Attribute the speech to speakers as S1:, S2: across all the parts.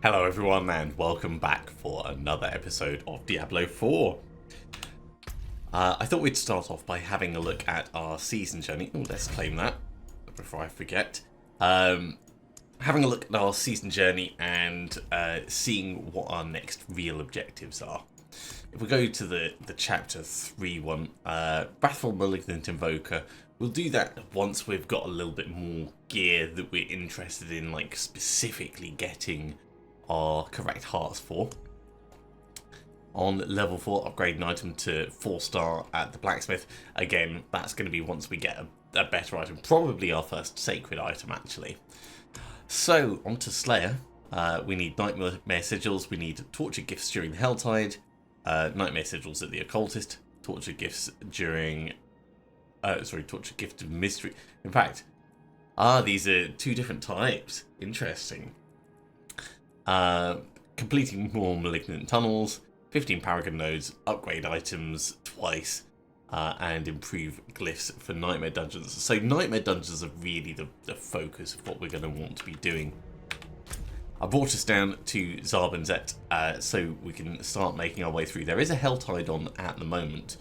S1: Hello everyone and welcome back for another episode of Diablo 4. I thought we'd start off by having a look at our season journey. Oh, let's claim that before I forget. Having a look at our season journey and seeing what our next real objectives are. If we go to the chapter 3 one, Wrathful Malignant Invoker, we'll do that once we've got a little bit more gear that we're interested in, like specifically getting our correct hearts for. On level 4, upgrade an item to 4-star at the blacksmith. Again, that's going to be once we get a better item, probably our first sacred item actually. So on to Slayer. We need Nightmare Sigils, we need Torture Gifts during the Helltide, Nightmare Sigils at the Occultist, Torture Gifts during Torture Gift of Mystery. In fact, these are two different types. Interesting. Completing more Malignant Tunnels, 15 Paragon Nodes, upgrade items twice, and improve glyphs for Nightmare Dungeons. So Nightmare Dungeons are really the focus of what we're going to want to be doing. I brought us down to Zarbenzet so we can start making our way through. There is a Helltide on at the moment,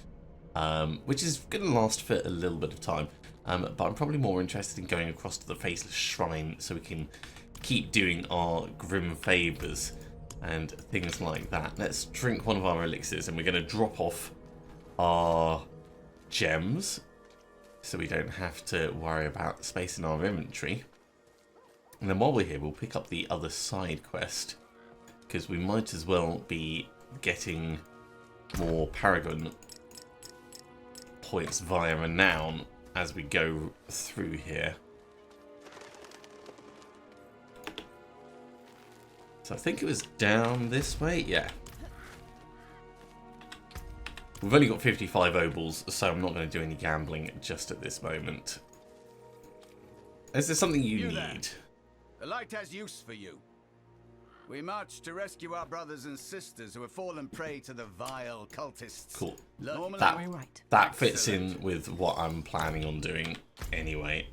S1: which is going to last for a little bit of time, but I'm probably more interested in going across to the Faceless Shrine so we can keep doing our grim favours and things like that. Let's drink one of our elixirs and we're going to drop off our gems so we don't have to worry about space in our inventory. And then while we're here, we'll pick up the other side quest because we might as well be getting more Paragon points via Renown as we go through here. So I think it was down this way, yeah. We've only got 55 obols, so I'm not going to do any gambling just at this moment. Is there something you need?
S2: There. The light has use for you. We marched to rescue our brothers and sisters who have fallen prey to the vile cultists.
S1: Cool.
S2: Normally,
S1: that fits in with what I'm planning on doing anyway.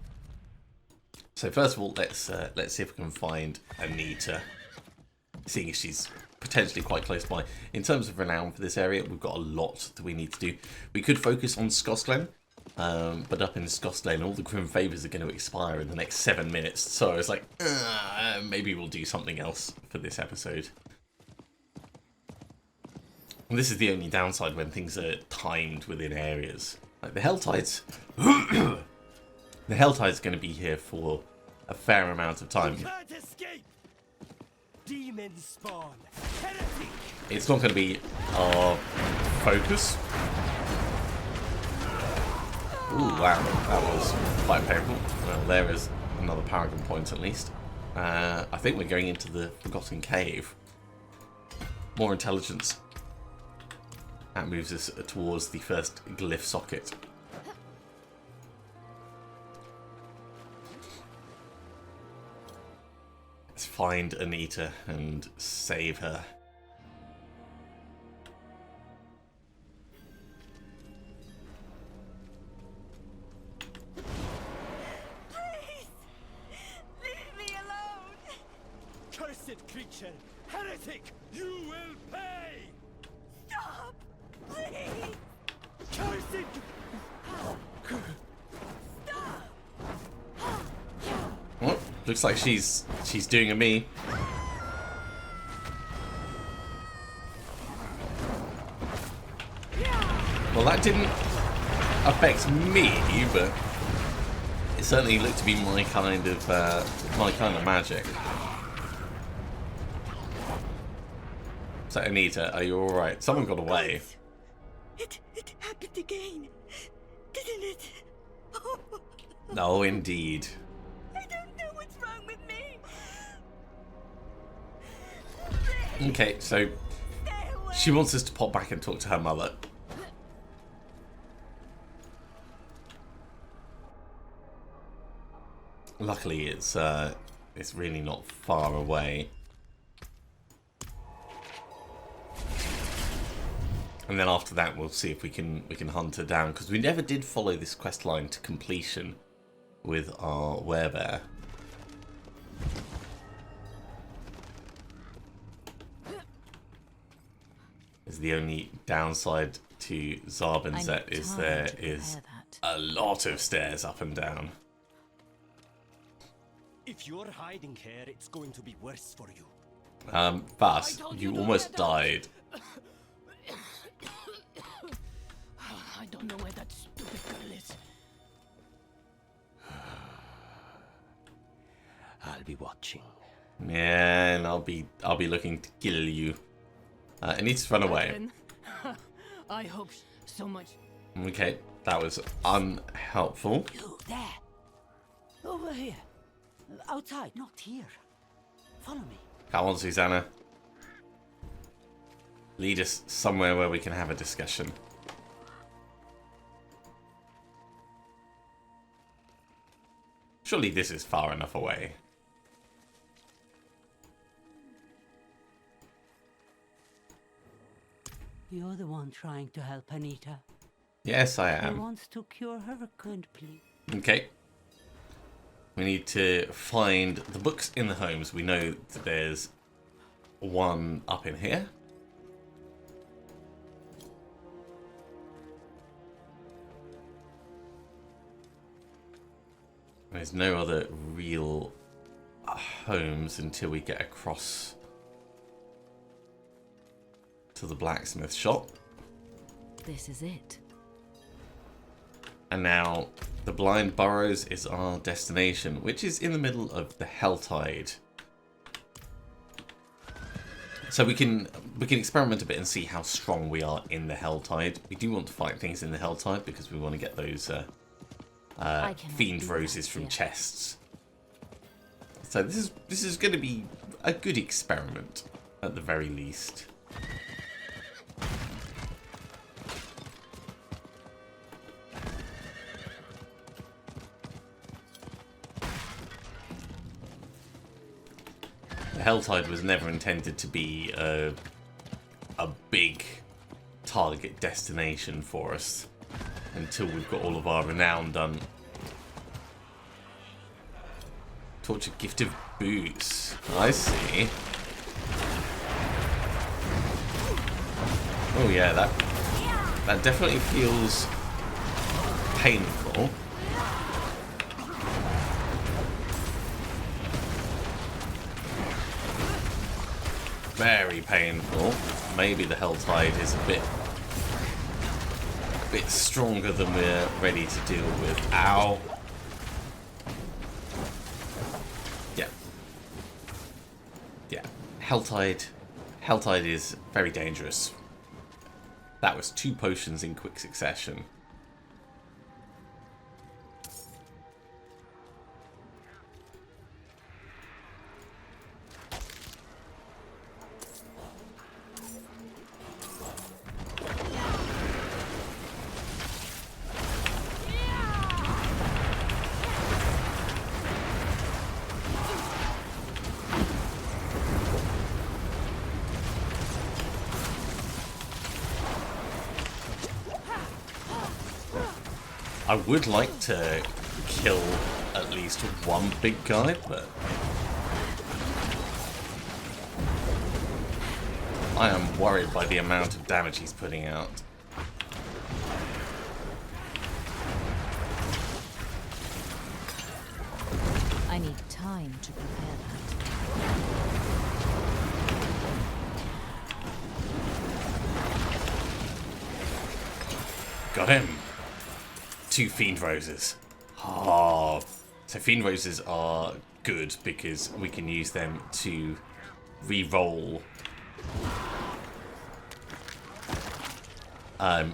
S1: So first of all, let's see if we can find Anita, seeing as she's potentially quite close by. In terms of renown for this area, we've got a lot that we need to do. We could focus on Scosglen, but up in Scosglen, all the grim favours are going to expire in the next 7 minutes. So I was like, maybe we'll do something else for this episode. And this is the only downside when things are timed within areas. Like the Helltide's... the Helltide's going to be here for a fair amount of time.
S3: You can't escape. Demon spawn. Heretic.
S1: It's not going to be our focus. Ooh, wow, that was quite painful. Well, there is another Paragon point at least. I think we're going into the Forgotten Cave. More intelligence. That moves us towards the first glyph socket. Let's find Anita and save her.
S4: Please! Leave me alone!
S3: Cursed creature. Heretic. You will pay.
S4: Stop! Please!
S3: Cursed.
S1: Oh, looks like she's doing a me. Well, that didn't affect me, but it certainly looked to be my kind of magic. So Anita, are you all right? Someone got away.
S4: It happened again, didn't it? Oh,
S1: No, indeed.
S4: I don't know what's wrong with me.
S1: Okay, so
S4: Stay away.
S1: she wants us to pop back and talk to her mother. Luckily, it's really not far away. And then after that, we'll see if we can hunt her down, because we never did follow this quest line to completion with our werebear. is the only downside to Zarbinzet is there is a lot of stairs up and down.
S3: If you're hiding here, it's going to be worse for you.
S1: But you almost died.
S4: I don't know where that stupid girl is.
S3: I'll be watching.
S1: Yeah, and I'll be looking to kill you. It needs to run away.
S4: I hope so much.
S1: Okay, that was unhelpful.
S5: You, there. Over here. Outside, not here. Follow me.
S1: Come on, Susanna. Lead us somewhere where we can have a discussion. Surely this is far enough away.
S5: You're the one trying to help Anita.
S1: Yes, I
S5: Who
S1: am.
S5: wants to cure her currently?
S1: Okay. We need to find the books in the homes. We know that there's one up in here. There's no other real homes until we get across to the blacksmith shop.
S4: This is it.
S1: And now the Blind Burrows is our destination, which is in the middle of the Helltide. So we can experiment a bit and see how strong we are in the Helltide. We do want to fight things in the Helltide because we want to get those fiend roses from chests. So this is going to be a good experiment at the very least. The Helltide was never intended to be a big target destination for us until we've got all of our renown done. Torture Gift of Boots. I see. Oh yeah, that definitely feels painful. Very painful. Maybe the Helltide is a bit stronger than we're ready to deal with. Ow. Yeah. Yeah. Helltide is very dangerous. That was 2 potions in quick succession. I would like to kill at least one big guy, but I am worried by the amount of damage he's putting out.
S4: I need time to prepare that.
S1: Got him. 2 Fiend Roses. Oh. So Fiend Roses are good because we can use them to re-roll.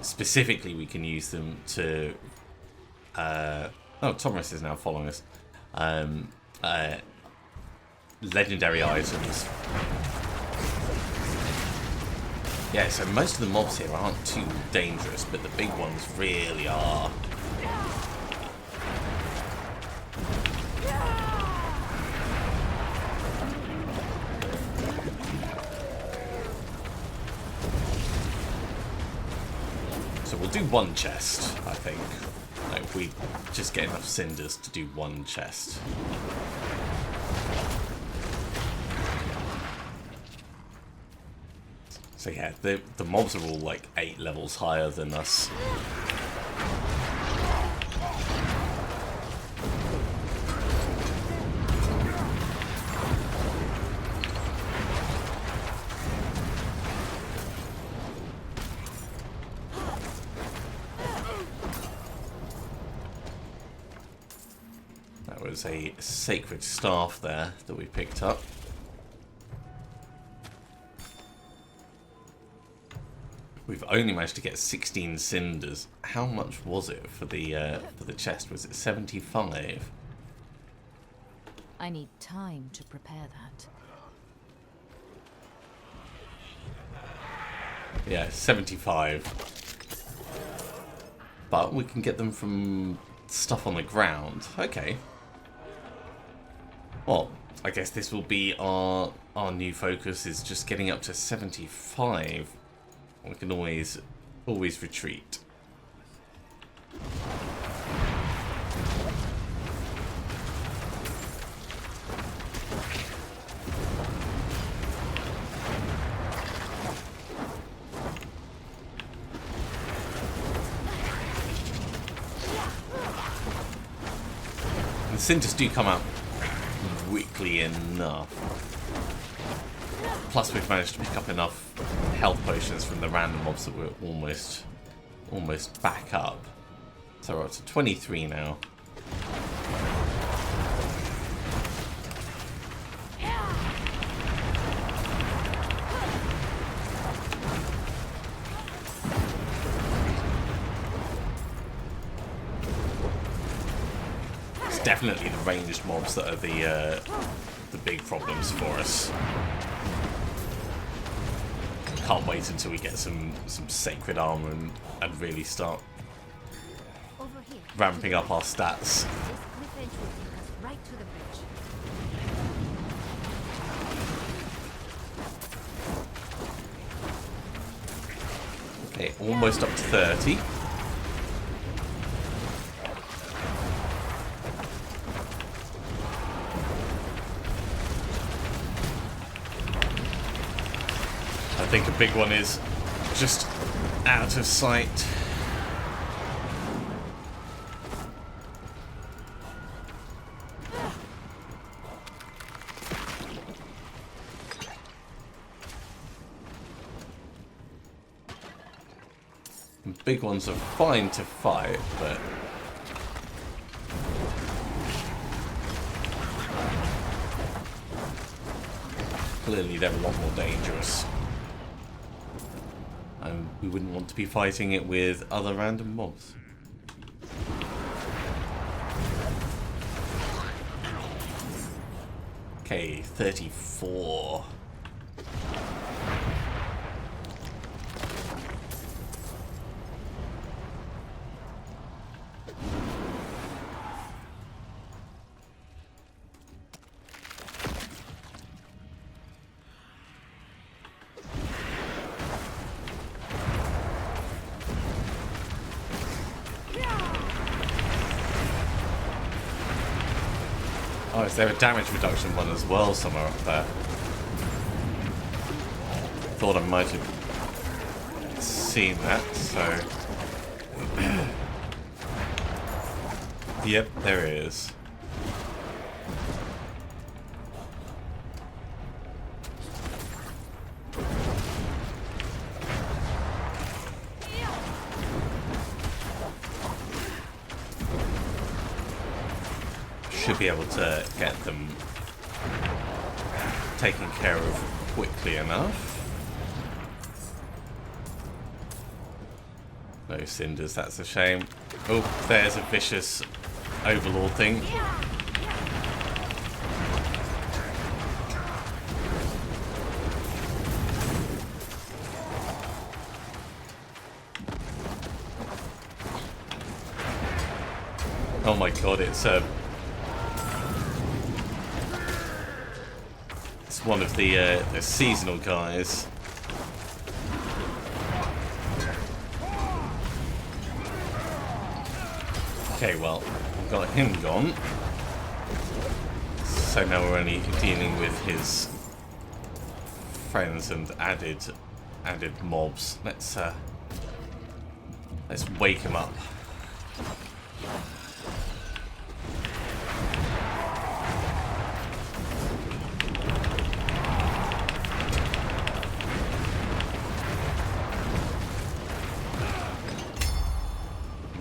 S1: Specifically, we can use them to... oh, Thomas is now following us. Legendary items. Yeah, so most of the mobs here aren't too dangerous, but the big ones really are. So we'll do 1 chest, I think. Like, if we just get enough cinders to do 1 chest. So yeah, the mobs are all like 8 levels higher than us. That was a sacred staff there that we picked up. We've only managed to get 16 cinders. How much was it for the chest? Was it 75?
S6: I need time to prepare that.
S1: Yeah, 75. But we can get them from stuff on the ground. Okay. Well, I guess this will be our new focus, is just getting up to 75. We can always retreat. The cinders do come out quickly enough. Plus we've managed to pick up enough health potions from the random mobs that we're almost back up. So we're up to 23 now. It's definitely the ranged mobs that are the big problems for us. Can't wait until we get some sacred armor and really start ramping up our stats.
S7: This cliff edge will take us right to the bridge.
S1: Okay, almost up to 30. I think a big one is just out of sight. Big ones are fine to fight, but clearly they're a lot more dangerous. And we wouldn't want to be fighting it with other random mobs. Okay, 34. Oh, is there a damage reduction one as well somewhere up there? Thought I might have seen that, so... Yep, there it is. Should be able to get them taken care of quickly enough. No cinders, that's a shame. Oh, there's a vicious overlord thing. Oh my god, it's one of the seasonal guys. Okay, well, we've got him gone. So now we're only dealing with his friends and added added mobs. Let's wake him up.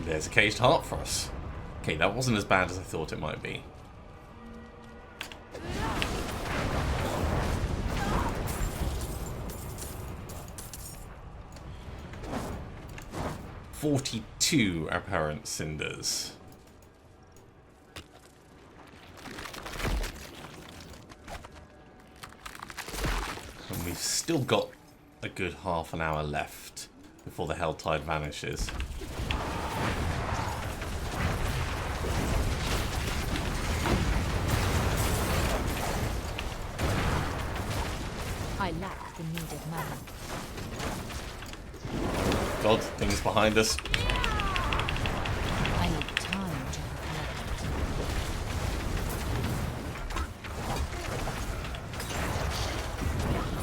S1: There's a caged heart for us. Okay, that wasn't as bad as I thought it might be. "42 apparent cinders. And we've still got a good half an hour left before the Helltide vanishes.
S6: I lack the needed mana.
S1: God, things behind us.
S6: I need time to reflect.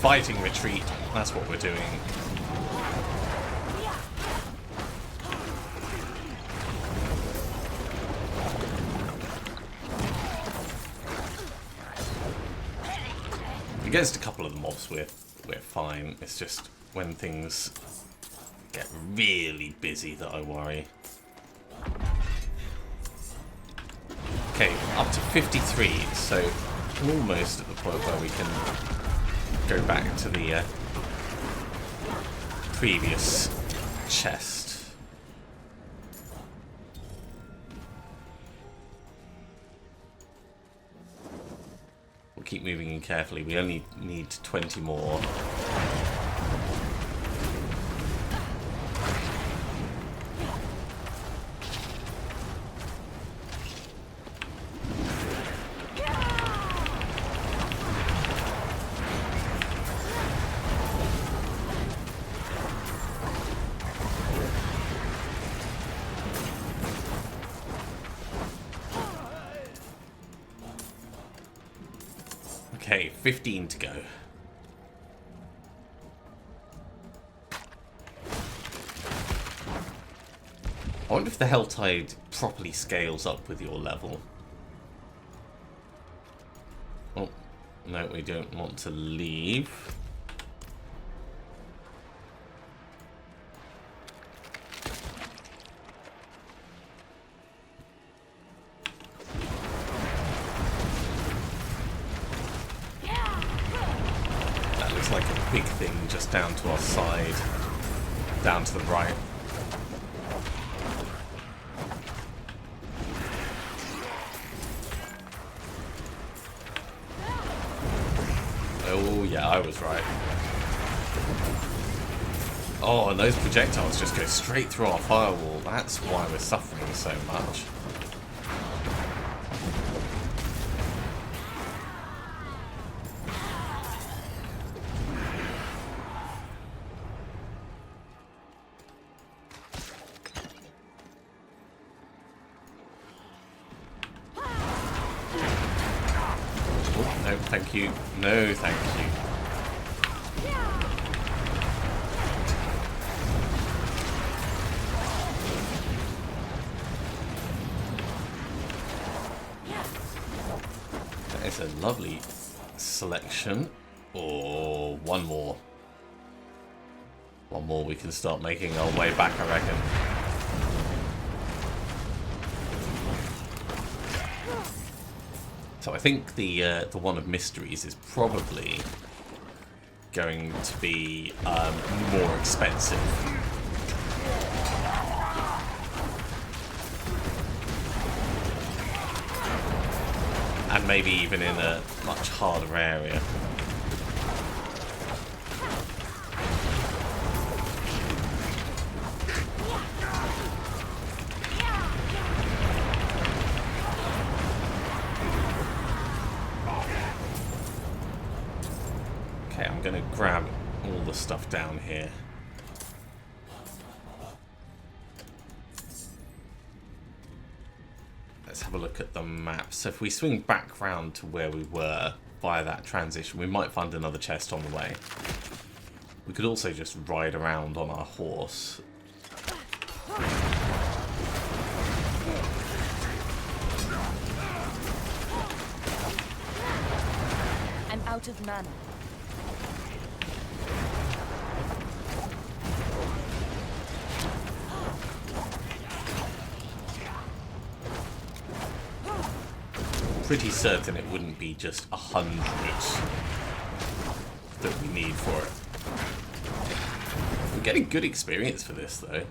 S1: Fighting retreat. That's what we're doing. Against a couple of the mobs, we're fine. It's just when things get really busy that I worry. Okay, up to 53, so almost at the point where we can go back to the previous chest. We'll keep moving in carefully. We only need 20 more. Okay, 15 to go. I wonder if the Helltide properly scales up with your level. Oh, no, we don't want to leave. Like a big thing just down to our side, down to the right. Oh yeah, I was right. Oh, and those projectiles just go straight through our firewall. That's why we're suffering so much. No, thank you. No, thank you. That is a lovely selection. Or one more. One more, we can start making our way back, I reckon. So I think the one of mysteries is probably going to be more expensive. And maybe even in a much harder area. I'm going to grab all the stuff down here. Let's have a look at the map. So if we swing back round to where we were via that transition, we might find another chest on the way. We could also just ride around on our horse.
S6: I'm out of mana.
S1: Pretty certain it wouldn't be just 100 that we need for it. We're getting good experience for this, though.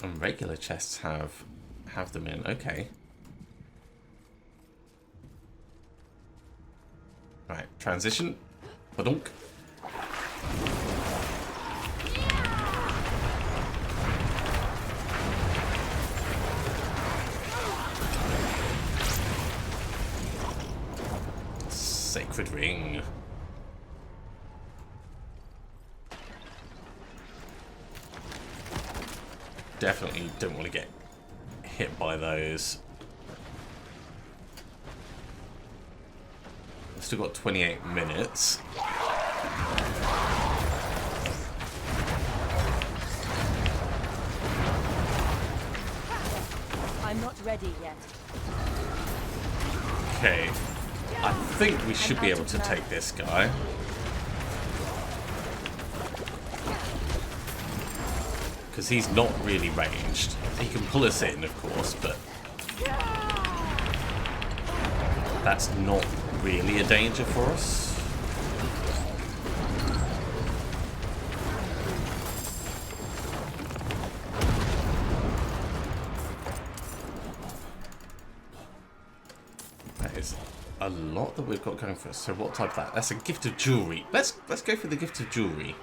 S1: And regular chests have them in. Okay. Right, transition. Badunk. Sacred ring. Definitely don't want to get hit by those. We've still got 28 minutes.
S6: I'm not ready yet.
S1: Okay. I think we should be able to take this guy. Because he's not really ranged. He can pull us in, of course, but that's not really a danger for us. That is a lot that we've got going for us. So what type of that? That's a gift of jewelry. Let's go for the gift of jewelry.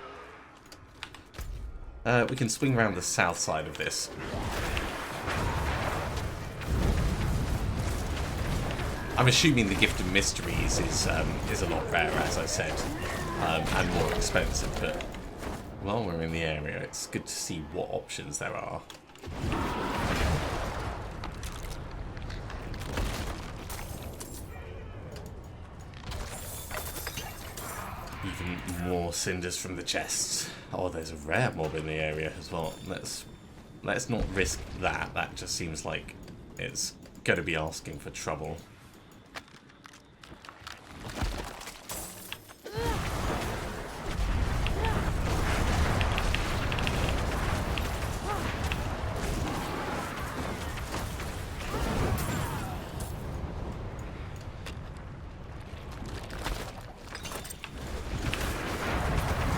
S1: We can swing around the south side of this. I'm assuming the gift of mysteries is a lot rarer, as I said, and more expensive. But while we're in the area, it's good to see what options there are. Even more cinders from the chests. Oh, there's a rare mob in the area as well. Let's not risk that. That just seems like it's going to be asking for trouble.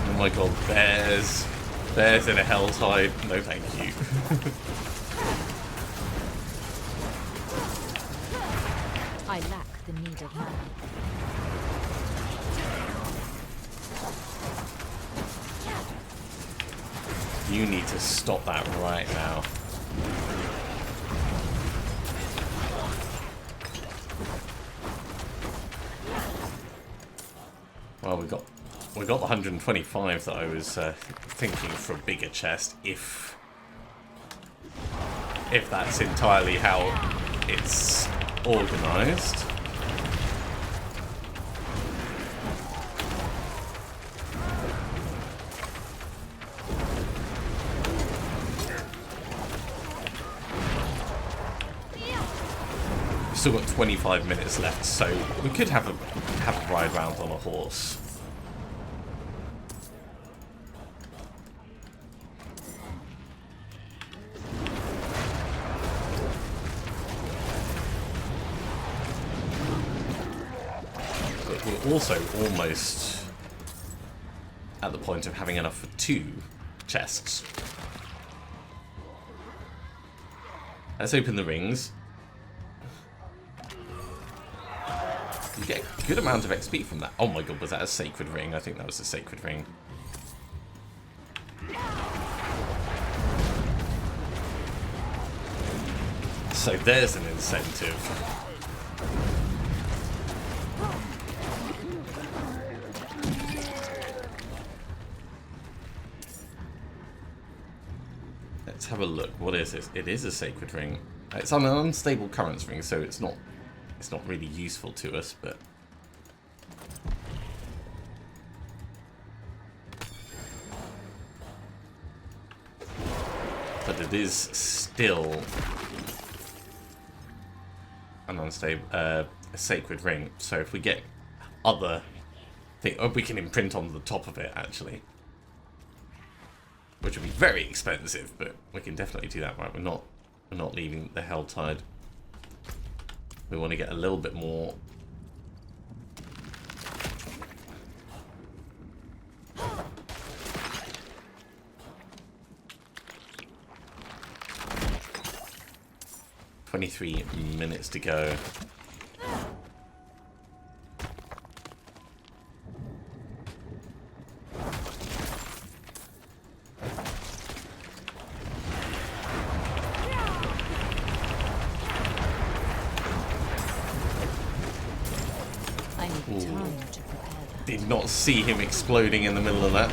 S1: Oh my god, bears. Bears in a Helltide. No thank you.
S6: I lack the needed mana.
S1: You need to stop that right now. Well, we got the 125 that I was thinking for a bigger chest, if that's entirely how it's organised. We've still got 25 minutes left, so we could have a ride round on a horse. We're also almost at the point of having enough for 2 chests. Let's open the rings. You get a good amount of XP from that. Oh my god, was that a sacred ring? I think that was a sacred ring. So there's an incentive. Let's have a look. What is this? It is a sacred ring. It's on an unstable currents ring, so it's not really useful to us, but but it is still an unstable, a sacred ring. So if we get other things, or we can imprint on the top of it actually, which would be very expensive, but we can definitely do that. Right, we're not leaving the Helltide. We want to get a little bit more. "23 minutes to go."
S6: I need time to prepare that.
S1: Did not see him exploding in the middle of that.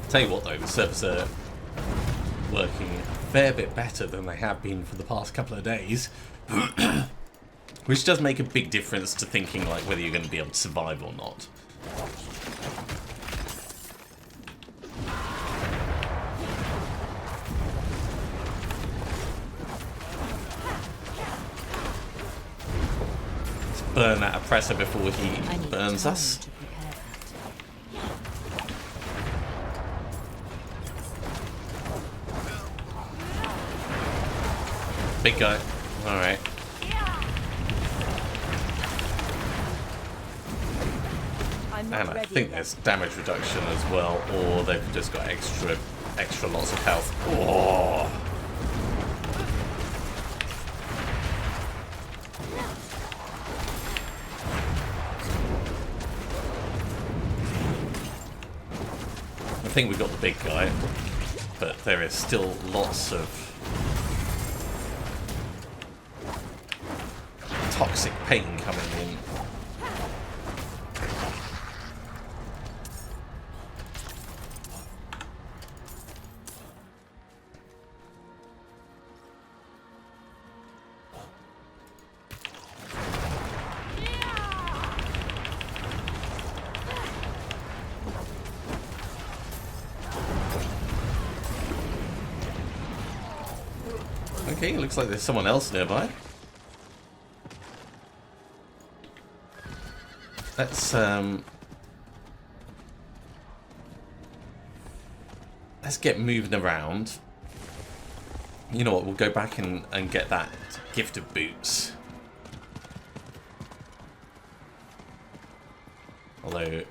S1: Tell you what though, the servers are working a fair bit better than they have been for the past couple of days. Which does make a big difference to thinking like whether you're going to be able to survive or not. Let's burn that oppressor before he burns us.
S6: To prepare that.
S1: Big guy. Alright.
S5: I'm
S1: And
S5: not
S1: I
S5: ready
S1: think
S5: yet.
S1: there's damage reduction as well, or they've just got extra lots of health. Oh. I think we got the big guy, but there is still lots of toxic pain coming in. Okay, looks like there's someone else nearby. Let's get moving around. You know what, we'll go back and get that gift of boots. Although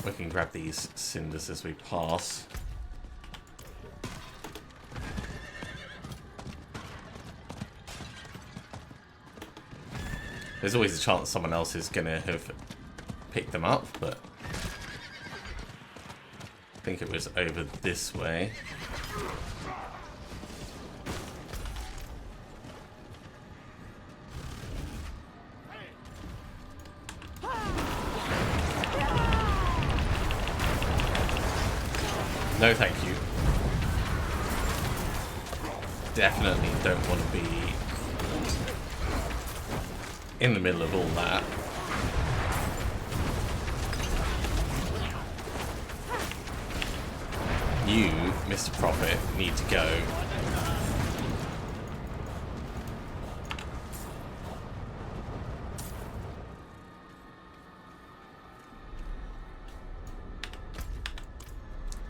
S1: we can grab these cinders as we pass. There's always a chance someone else is going to have picked them up, but I think it was over this way. No, thank you. Definitely don't want to be in the middle of all that. You, Mr. Prophet, need to go.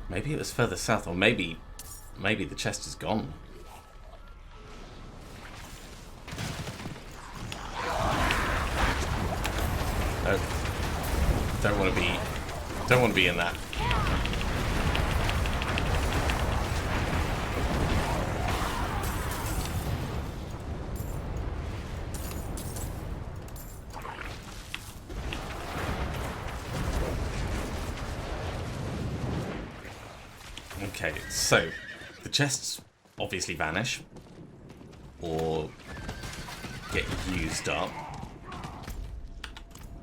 S1: Maybe it was further south, or maybe the chest is gone. Don't want to be in that. Okay, so the chests obviously vanish or get used up.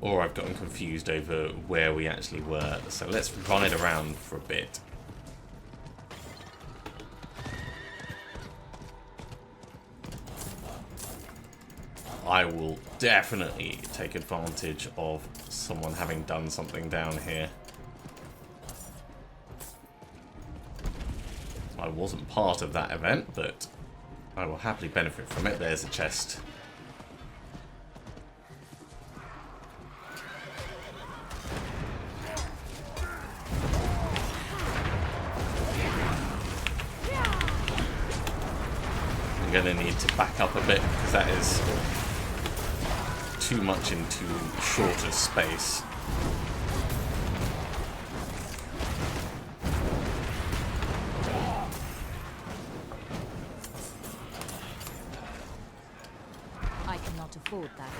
S1: Or I've gotten confused over where we actually were. So let's ride around for a bit. I will definitely take advantage of someone having done something down here. I wasn't part of that event, but I will happily benefit from it. There's a chest. I'm going to need to back up a bit because that is too much in too short a space.
S6: I cannot afford that.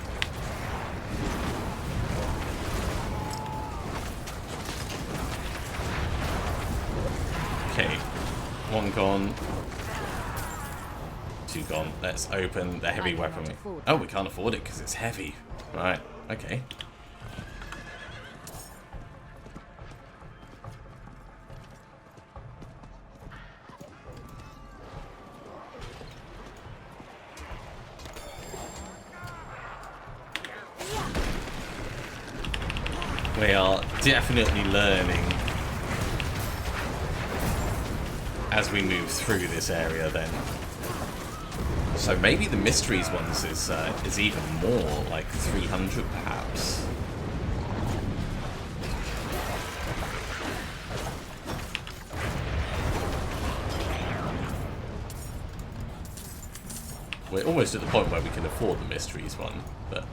S1: Okay, one gone. Two gone. Let's open the heavy weapon. Oh, we can't afford it because it's heavy. Right, okay. We are definitely learning as we move through this area then. So maybe the mysteries ones is even more, like 300 perhaps. We're almost at the point where we can afford the mysteries one, but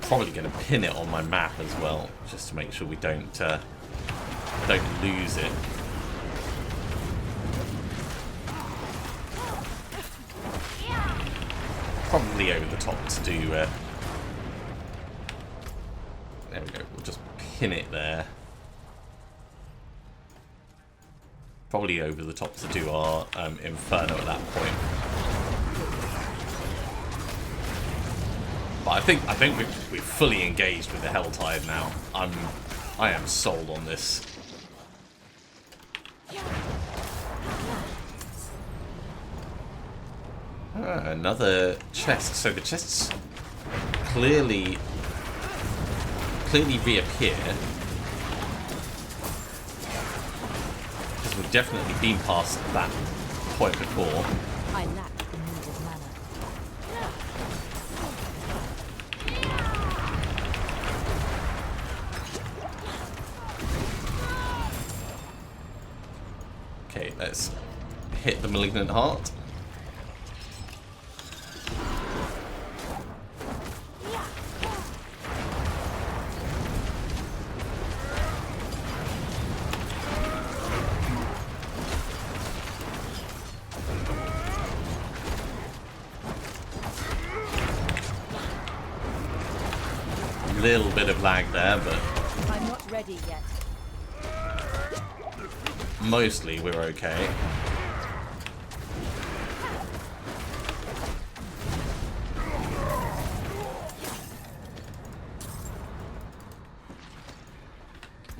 S1: probably going to pin it on my map as well, just to make sure we don't lose it. Probably over the top to do. There we go. We'll just pin it there. Probably over the top to do our Inferno at that point. But I think we've fully engaged with the Helltide now. I am sold on this. Another chest. So the chests clearly reappear because we've definitely been past that point before.
S6: I lack the needed mana.
S1: Okay, let's hit the Malignant Heart. Little bit of lag there, but
S6: I'm not ready yet.
S1: mostly we're okay.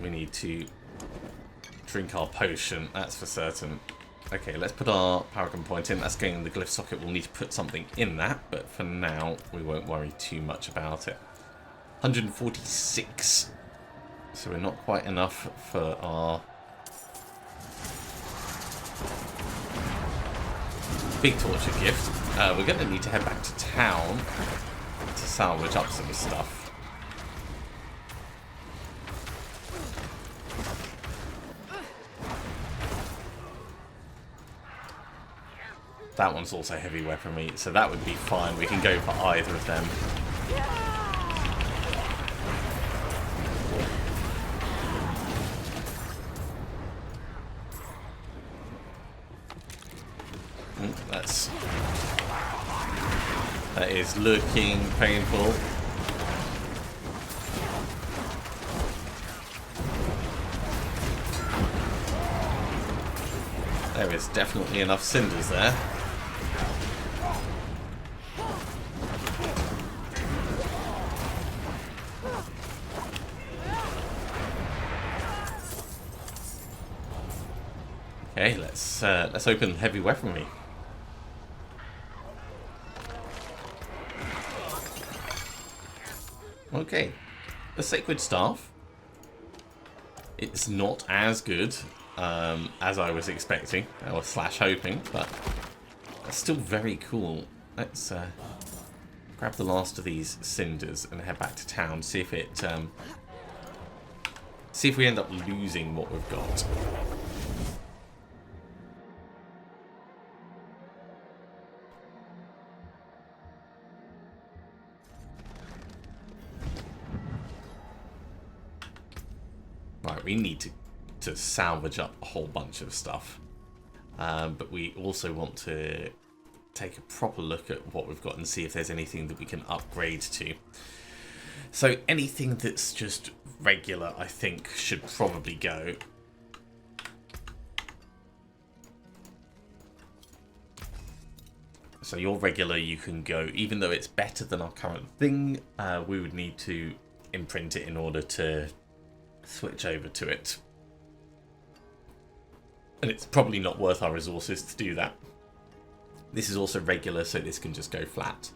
S1: We need to drink our potion, that's for certain. Okay, let's put our Paragon point in. That's getting the glyph socket. We'll need to put something in that, but for now, we won't worry too much about it. 146. So we're not quite enough for our big torture gift. We're going to need to head back to town to salvage up some stuff. That one's also heavy weaponry, so that would be fine. We can go for either of them. That is looking painful. There is definitely enough cinders there. Okay, let's open heavy weaponry. Okay, the Sacred Staff. It's not as good as I was expecting, or slash hoping, but it's still very cool. Let's grab the last of these cinders and head back to town. See if it, see if we end up losing what we've got. Right, we need to salvage up a whole bunch of stuff. But we also want to take a proper look at what we've got and see if there's anything that we can upgrade to. So anything that's just regular, I think, should probably go. So your regular, you can go, even though it's better than our current thing, we would need to imprint it in order to switch over to it. And it's probably not worth our resources to do that. This is also regular, so this can just go flat.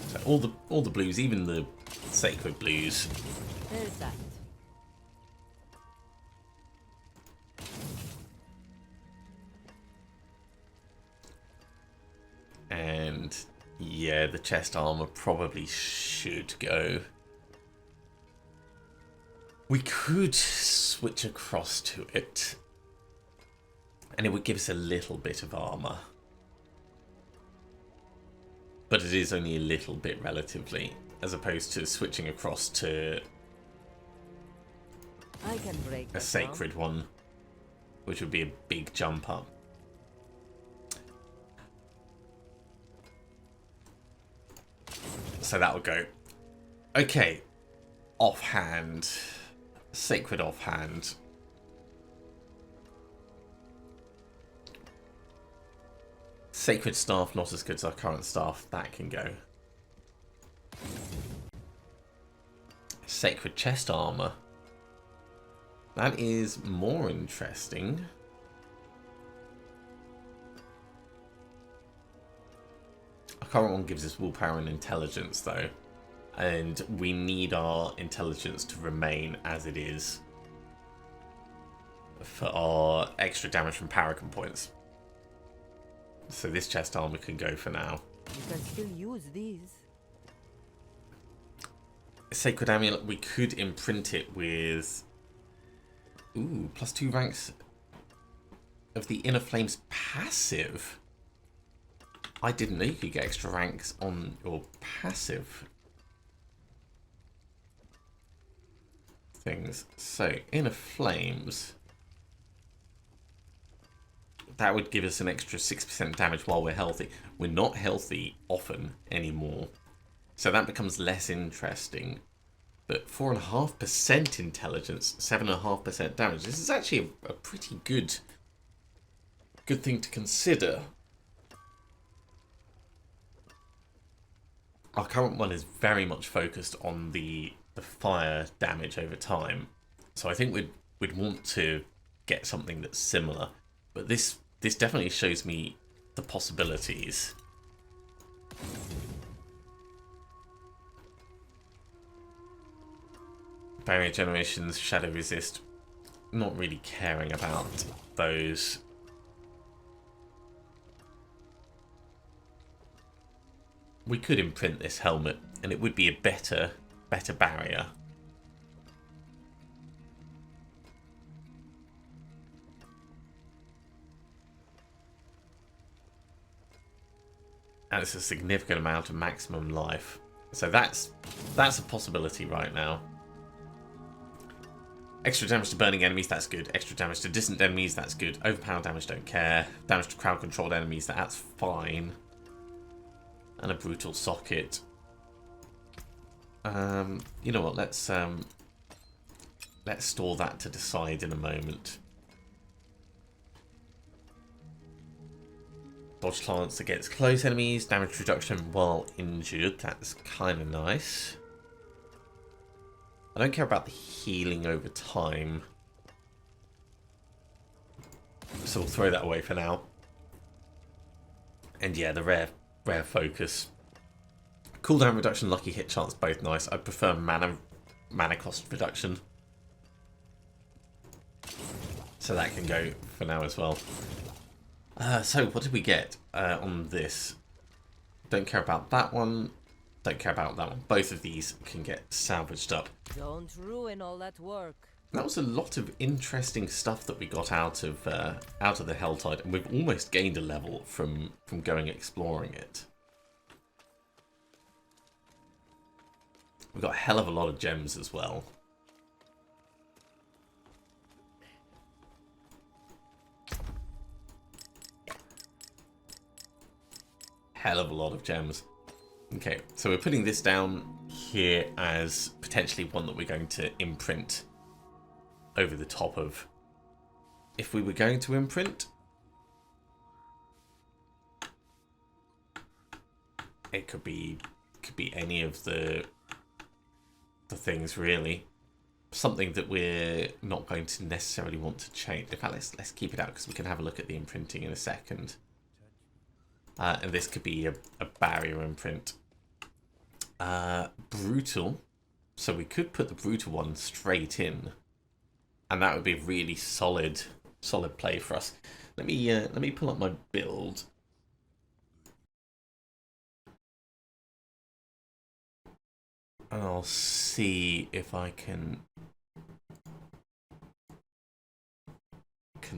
S1: So all the blues, even the sacred blues.
S5: There's that.
S1: And yeah, the chest armor probably should go. We could switch across to it, and it would give us a little bit of armor. But it is only a little bit relatively, as opposed to switching across to
S5: I can break
S1: a sacred one, which would be a big jump up. So that would go. Okay, offhand. Sacred offhand. Sacred staff, not as good as our current staff. That can go. Sacred chest armor. That is more interesting. Our current one gives us willpower and intelligence, though. And we need our intelligence to remain as it is for our extra damage from Paragon points. So this chest armor can go for now.
S5: You can still use these.
S1: Sacred amulet, we could imprint it with +2 ranks of the Inner Flames passive. I didn't know you could get extra ranks on your passive things. So Inner Flames, that would give us an extra 6% damage while we're healthy. We're not healthy often anymore, so that becomes less interesting. But 4.5% intelligence, 7.5% damage. This is actually a pretty good thing to consider. Our current one is very much focused on the fire damage over time, so I think we'd want to get something that's similar. But this definitely shows me the possibilities. Barrier generations, shadow resist. Not really caring about those. We could imprint this helmet, and it would be a better barrier. And it's a significant amount of maximum life. So that's a possibility right now. Extra damage to burning enemies, that's good. Extra damage to distant enemies, that's good. Overpowered damage, don't care. Damage to crowd-controlled enemies, that's fine. And a brutal socket. You know what? Let's store that to decide in a moment. Dodge lance against close enemies. Damage reduction while injured. That's kind of nice. I don't care about the healing over time. So we'll throw that away for now. And yeah, the rare focus. Cooldown reduction, lucky hit chance, both nice. I prefer mana cost reduction. So that can go for now as well. So what did we get on this? Don't care about that one. Don't care about that one. Both of these can get salvaged up.
S8: Don't ruin all that work.
S1: That was a lot of interesting stuff that we got out of the Helltide, and we've almost gained a level from going exploring it. We've got a hell of a lot of gems as well. Hell of a lot of gems. Okay, so we're putting this down here as potentially one that we're going to imprint over the top of. If we were going to imprint, it could be any of the things really. Something that we're not going to necessarily want to change. In fact, let's keep it out because we can have a look at the imprinting in a second. And this could be a barrier imprint. Brutal. So we could put the brutal one straight in, and that would be a really solid play for us. Let me pull up my build. And I'll see if I can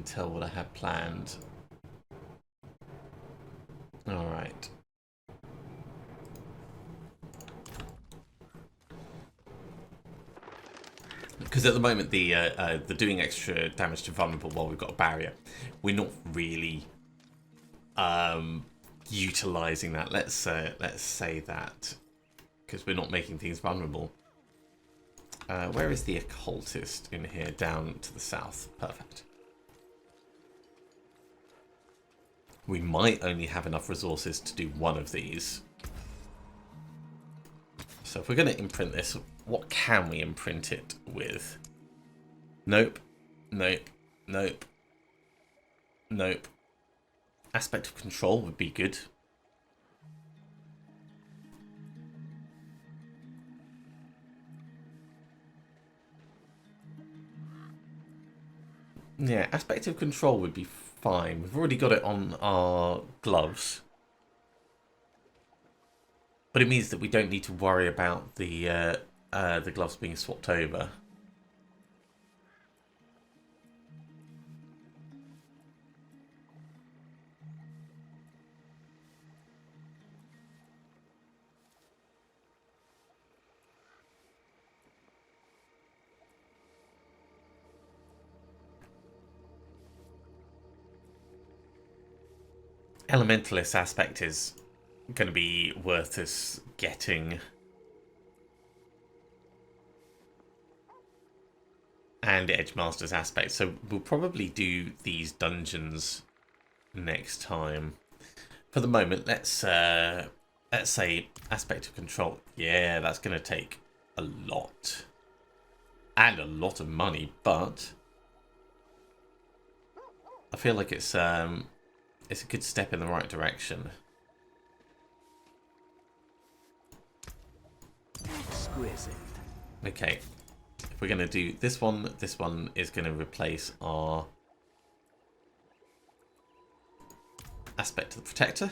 S1: tell what I had planned. All right. Because at the moment the doing extra damage to vulnerable while we've got a barrier, we're not really utilizing that. Let's say that, because we're not making things vulnerable. Where is the occultist in here? Down to the south. Perfect. We might only have enough resources to do one of these. So if we're going to imprint this, what can we imprint it with? Nope. Nope. Nope. Nope. Aspect of control would be good. Yeah, aspect of control would be fine. We've already got it on our gloves. But it means that we don't need to worry about the gloves being swapped over. Elementalist aspect is going to be worth us getting. And Edgemaster's aspect. So we'll probably do these dungeons next time. For the moment, let's say aspect of control. Yeah, that's going to take a lot. And a lot of money, but I feel like it's a good step in the right direction.
S3: Exquisite.
S1: Okay, if we're going to do this one is going to replace our aspect of the protector.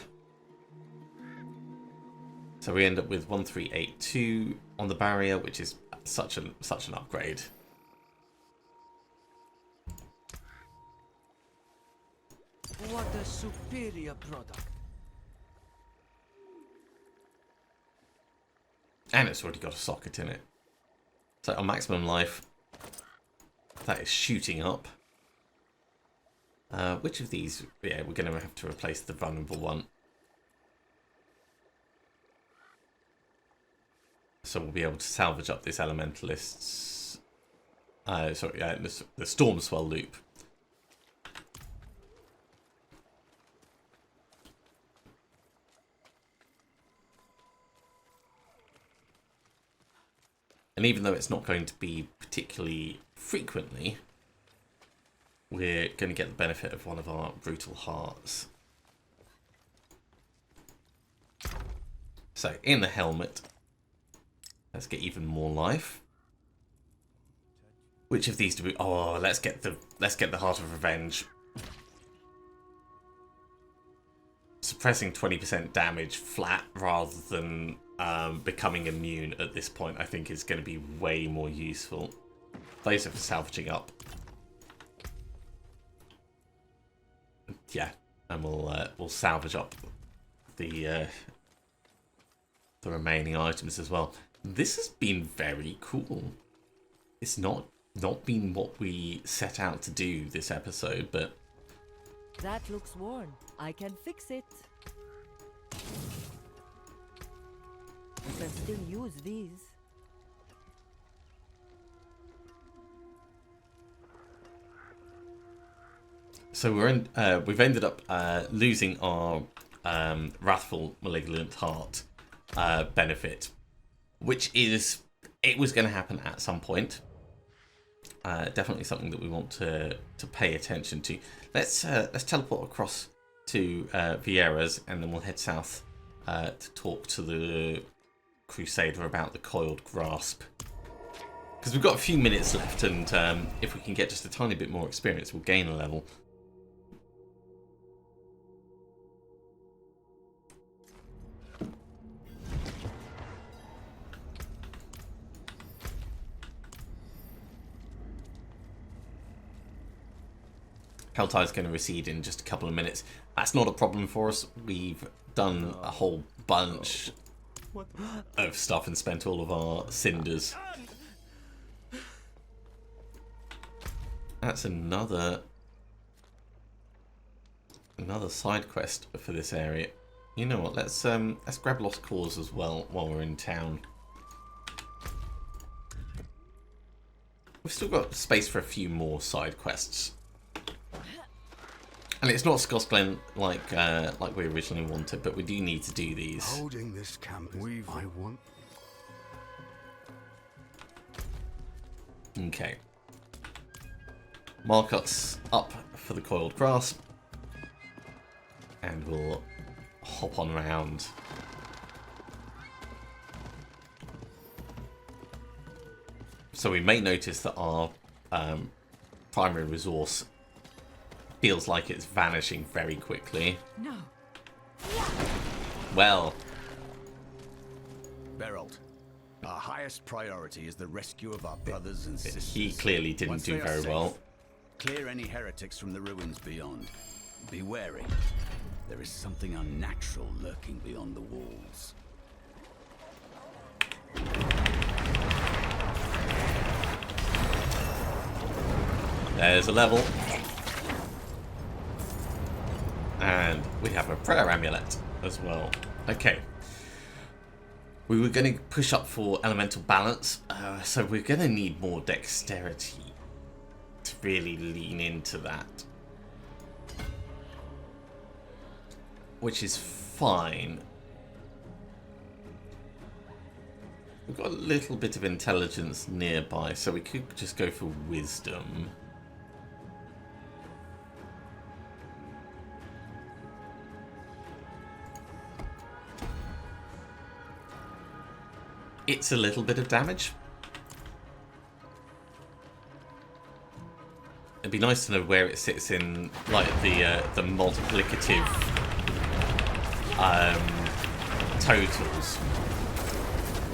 S1: So we end up with 1382 on the barrier, which is such an upgrade.
S3: What a superior product.
S1: And it's already got a socket in it. So our maximum life, that is shooting up. Which of these? Yeah, we're going to have to replace the vulnerable one. So we'll be able to salvage up this elementalist's... the storm swell loop. And even though it's not going to be particularly frequently, we're going to get the benefit of one of our brutal hearts. So, in the helmet, let's get even more life. Which of these do we... Oh, let's get the Heart of Revenge. Suppressing 20% damage flat rather than becoming immune at this point, I think is going to be way more useful. Those are for salvaging up. Yeah, and we'll salvage up the remaining items as well. This has been very cool. It's not been what we set out to do this episode, but
S8: That looks worn. I can fix it. You can still use these.
S1: so we've ended up losing our Wrathful Malignant Heart benefit, which is, it was going to happen at some point. Definitely something that we want to pay attention to. Let's teleport across to Vieira's, and then we'll head south to talk to the Crusader about the Coiled Grasp. Because we've got a few minutes left, and if we can get just a tiny bit more experience, we'll gain a level. Helltide's going to recede in just a couple of minutes. That's not a problem for us. We've done a whole bunch of stuff and spent all of our cinders. That's another side quest for this area. You know what? Let's grab Lost Cause as well while we're in town. We've still got space for a few more side quests. And it's not Scosglen like we originally wanted, but we do need to do these.
S9: Holding this camp, I want.
S1: Okay. Mark us up for the Coiled Grasp, and we'll hop on round. So we may notice that our primary resource feels like it's vanishing very quickly.
S4: No.
S1: Well,
S2: Beralt, our highest priority is the rescue of our brothers and sisters.
S1: he clearly didn't
S2: Once
S1: do
S2: they are
S1: very
S2: safe,
S1: well.
S2: Clear any heretics from the ruins beyond. Be wary. There is something unnatural lurking beyond the walls.
S1: There's a level. And we have a prayer amulet as well. Okay. We were going to push up for elemental balance, so we're going to need more dexterity to really lean into that. Which is fine. We've got a little bit of intelligence nearby, so we could just go for wisdom. It's a little bit of damage. It'd be nice to know where it sits in, like, the multiplicative totals.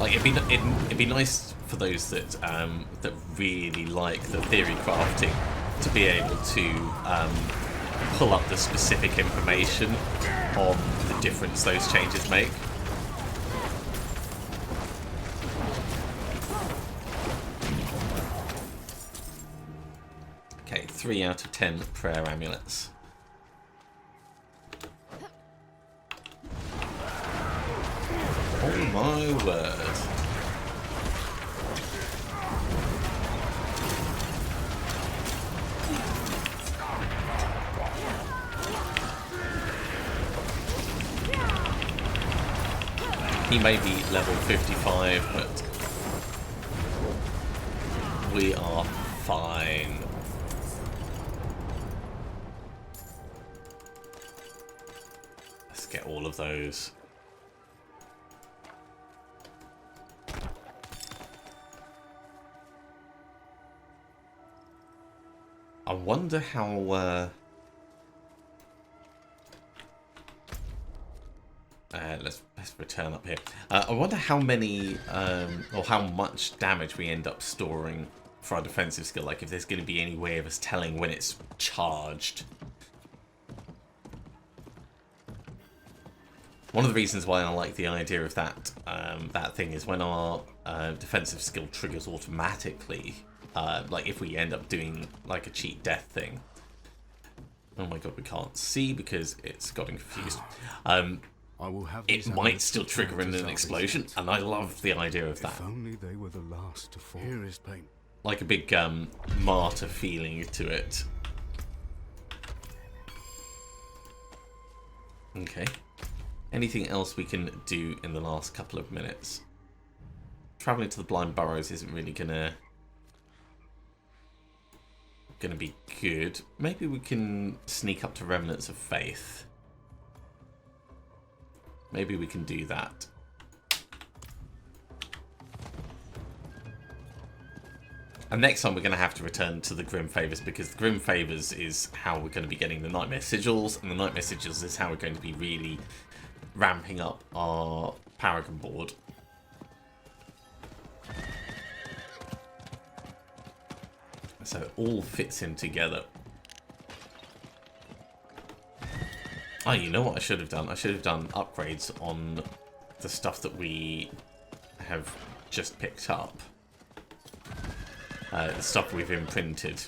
S1: Like, it'd be nice for those that that really like the theory crafting to be able to pull up the specific information on the difference those changes make. Okay, 3 out of 10 prayer amulets. Oh my word. He may be level 55, but We are fine. Let's get all of those. I wonder how... let's return up here. I wonder how many or how much damage we end up storing for our defensive skill. Like if there's going to be any way of us telling when it's charged. One of the reasons why I like the idea of that that thing is when our defensive skill triggers automatically. Like if we end up doing like a cheat death thing. Oh my god, we can't see because it's gotten confused.
S9: I will have
S1: It might still trigger in an explosion, and I love the idea of that.
S9: If only they were the last to fall. Here is pain.
S1: Like a big martyr feeling to it. Okay. Anything else we can do in the last couple of minutes? Traveling to the Blind Burrows isn't really gonna be good. Maybe we can sneak up to Remnants of Faith. Maybe we can do that. And next time we're going to have to return to the Grim Favors, because the Grim Favors is how we're going to be getting the Nightmare Sigils, and the Nightmare Sigils is how we're going to be really ramping up our Paragon board. So it all fits in together. Oh, you know what I should have done? I should have done upgrades on the stuff that we have just picked up. The stuff we've imprinted.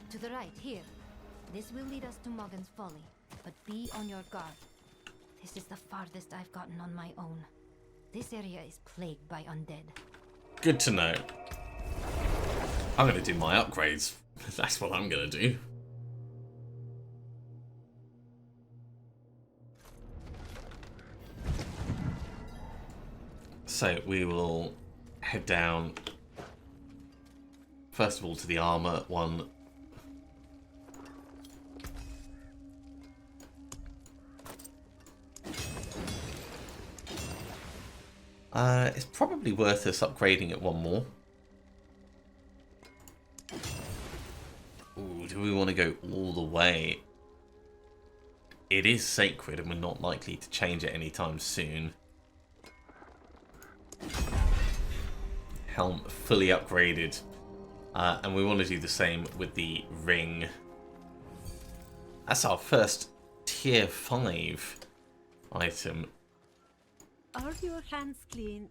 S7: To the right, here. This will lead us to Morgan's Folly, but be on your guard. This is the farthest I've gotten on my own. This area is plagued by undead.
S1: Good to know. I'm going to do my upgrades. That's what I'm going to do. So we will head down, first of all, to the armor one. It's probably worth us upgrading it one more. Ooh, do we want to go all the way? It is sacred and we're not likely to change it anytime soon. Helm fully upgraded. And we want to do the same with the ring. That's our first tier 5 item.
S8: Are your hands clean?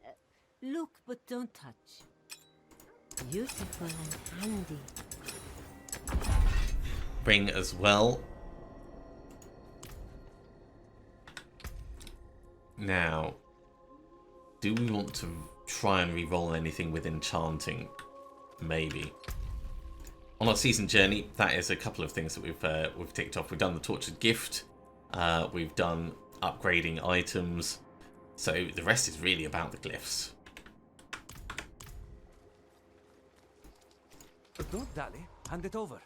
S8: Look, but don't touch. Beautiful and handy.
S1: Ring as well. Now, do we want to try and re-roll anything with enchanting? Maybe. On our season journey, that is a couple of things that we've ticked off. We've done the Tortured Gift. We've done upgrading items. So the rest is really about the glyphs.
S3: But don't dally. Hand it over.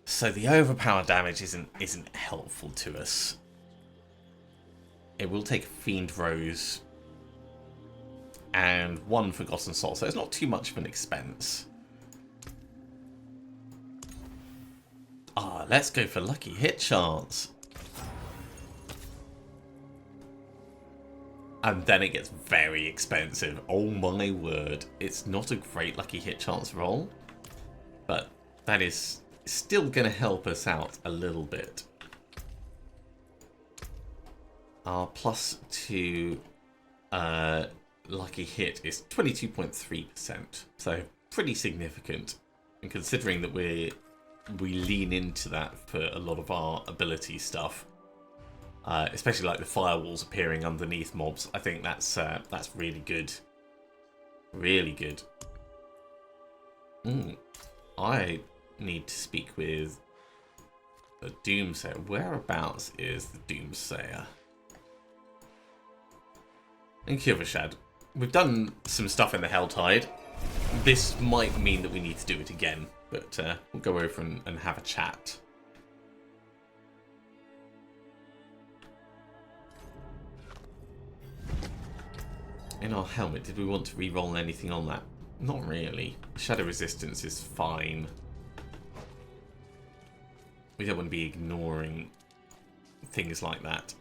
S1: So the overpowered damage isn't helpful to us. It will take a Fiend Rose and 1 Forgotten Soul, so it's not too much of an expense. Let's go for lucky hit chance. And then it gets very expensive. Oh my word. It's not a great lucky hit chance roll, but that is still going to help us out a little bit. Our plus to lucky hit is 22.3%, so pretty significant. And considering that we lean into that for a lot of our ability stuff, especially like the firewalls appearing underneath mobs, I think that's really good. Really good. I need to speak with The Doomsayer. Whereabouts is the Doomsayer? In Kyovashad. We've done some stuff in the Helltide. This might mean that we need to do it again, but we'll go over and have a chat. In our helmet, did we want to re-roll anything on that? Not really. Shadow resistance is fine. We don't want to be ignoring things like that.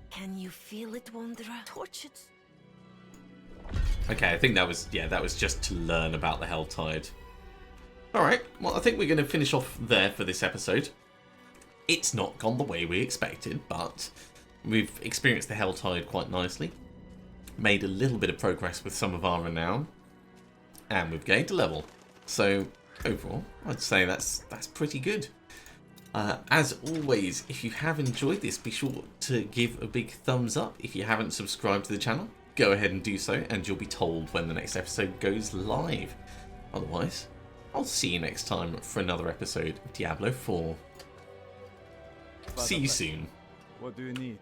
S8: Can you feel it, Wanderer? Torches.
S1: Okay, I think that was just to learn about the Helltide. Alright, well, I think we're going to finish off there for this episode. It's not gone the way we expected, but we've experienced the Helltide quite nicely. Made a little bit of progress with some of our renown. And we've gained a level. So, overall, I'd say that's pretty good. As always, if you have enjoyed this, be sure to give a big thumbs up. If you haven't subscribed to the channel, go ahead and do so, and you'll be told when the next episode goes live. Otherwise, I'll see you next time for another episode of Diablo 4. See you soon.
S9: What do you need?